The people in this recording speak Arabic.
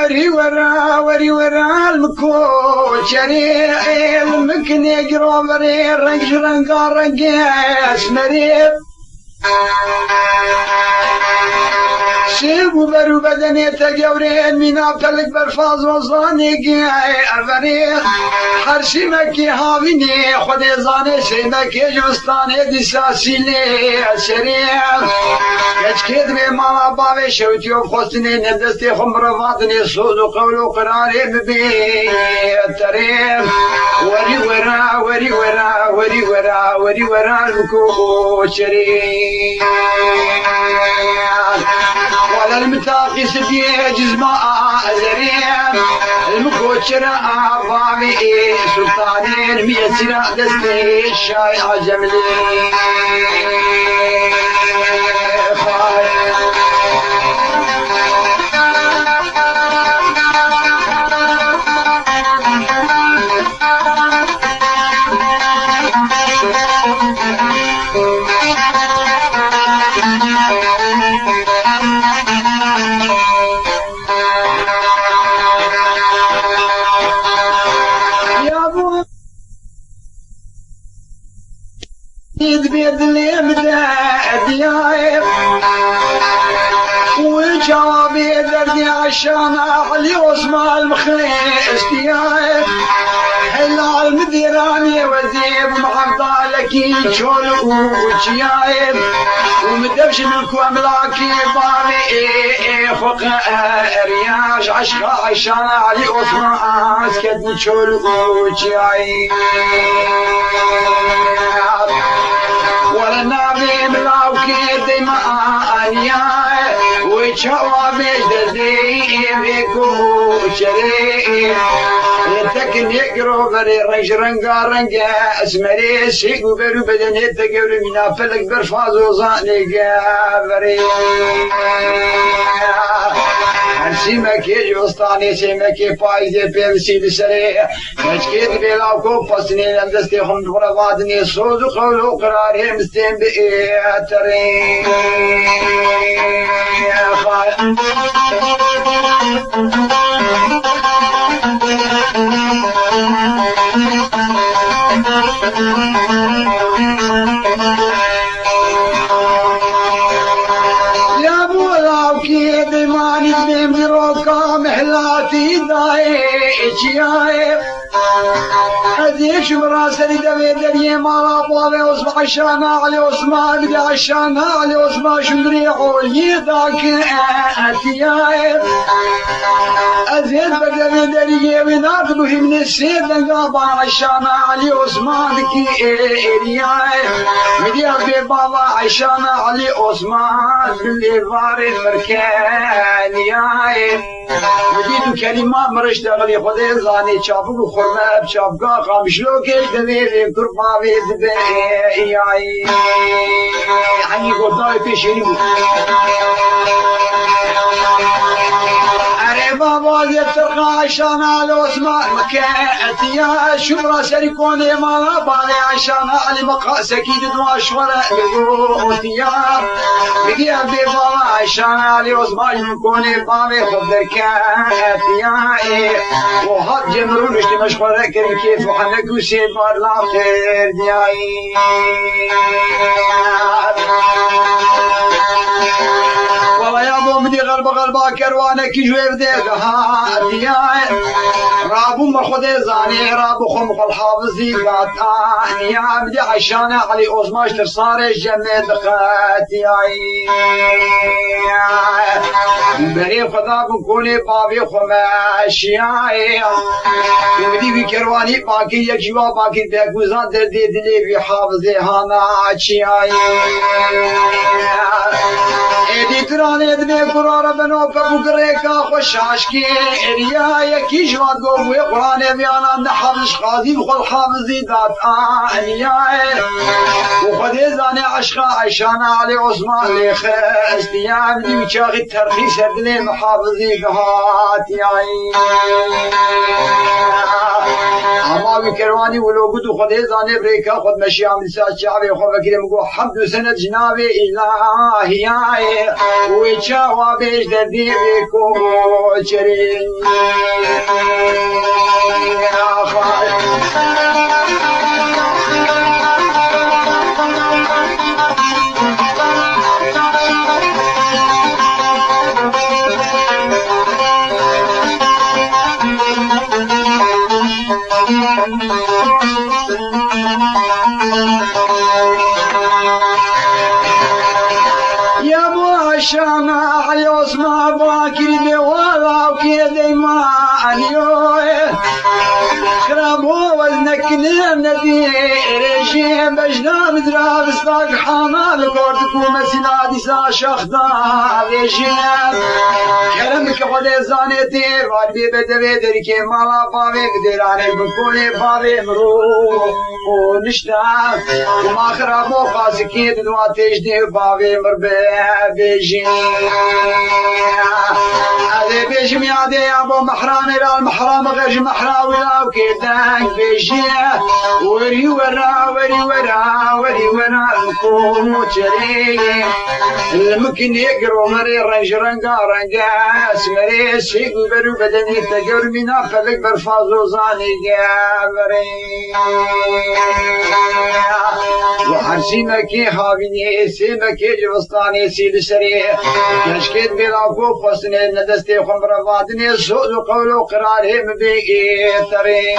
وري ورا وري ورا المكو شريع المكن يقرب ري رنج رنقا رنقاس مريب شيبو برو بدني تجورين من أبتلك برفاز وصاني أفريق حرشي مكي هاويني خدي زاني شي مكي جوستاني دي ساسيلي شريق كد بمالا بابي شوتيو بخصني ندستي خمرفاتني صود وقول قراري ببي التريق وري ورا وري ورا وري ورا وري ورا الكوكو شريق ولا المتاقي سدي جزماء زريم المكوشر أعظامي سلطانين ميسرة دستي الشاي عجملي بيد اللي مداد يايب وجوابي دردي عشان اعلي واسمع المخيس يايب حلا المديراني وزيب محفظالك يجول وجيايب ومدبش منكو املاكي باري خوق رياش عشقا عشان اعلي واسمع اسكت نجول وجيايب ولا نبي ملاوكي دماء وجوابي دردي بيكو شريء يتكن يقرو بري رنج رنقا رنقا اسمري سيقو برو بدن يتقرو من افلك برفاز وظاني قابري سيمك يجوستاني سيمك بايزي بيمسي لسري مشكيت بيلاوكو فاسني لندستي خمد ورفادني صوز وقولو قراري مستين بإيترين يا بولاو كيد ماني بمروكا محلاتي دايش يايب هذيش براسلي دمي دري مالا بوابي وصبح عشان علي واسمع بدي عشان علي واسمع شندري عولي ذاك اتيايب أزيد بدمي دري وناخذه من السيد نقابا عشان علي واسمع ذكي إيريايب بدي أخذ بابا عشان علي واسمع اللي فاري المركان يايب بديتو كلمة مرش دغلي خذي زاني شافوك وخرمة بشافقا خامشلوكي دميري بكربابي دبي ياي حني قطاي في شنو بابا يترقى عشان على اسماء مكاتي يا شمرة سريكوني ما بالي عشان علي مقا سكيد واشورة بيوتيار بقي ابي بابا عشان علي اسماء يكوني بابي خذكاتي يا وهاد جمرون اشتي مشغولة كريم كيف وحنك وسيد مار لا خير دياي والله يا ابو مدي غربا كروانه كي جوير ديها دياي رابو مرخدي زاني رابو خم خل حافظي قاطع يا بدي عشان علي اوزماش ترصار الجنة دقاتي بري خدا بكوني بابي خماشياي بدي بكرواني باقي يجوا باقي بيغوزان دردي دلي بحافظي هانا عشياي ادي تراني ادمي قرار بنو كبو قريكا خوش عشكي اريا يكي جواد قوي قراني بيانا نحفظ قاضي وخل حافظي دات انيا وخدي زاني عشقا عشانا علي عثمان لي خستيا بدي وشاغي الترخيص ادني محافظي بهات ياي اما بکروانی ولو گدو خود زانه بریکا خود مشیام لسا شعبی خود بکریم گو حمد و سند جناب الهی و چاوا بیش دردی بکو چرین شانا عيوس ما باكر بولا وكيدي ما اليوه خرابو وزنك ندي رجيم بجنام دراب استاق حانا لقورتكو مسلا ديسا شخدا رجيم كرمك خدي زانيتي والبي بدوي دركي مالا باوي بدراني بكوني باوي مرو ونشتا وما خرابو خاسكي دوا تجدي باوي مربي بيجي هذا بيجي يادي ابو محرام الى المحرام غير محراوي لا وكيدان بيجي وري ورا وري ورا وري ورا الكوم تشري الممكن يقروا مري رنج رنقا رنقا سمري سيق برو بدني تقر منا فلك برفازو زاني قابري وحرسي مكي هاويني سي مكي جوستاني سيد سري كشكيت بلاكو فسني ندستي خمر فادني سوء قولو قرارهم بيقي تري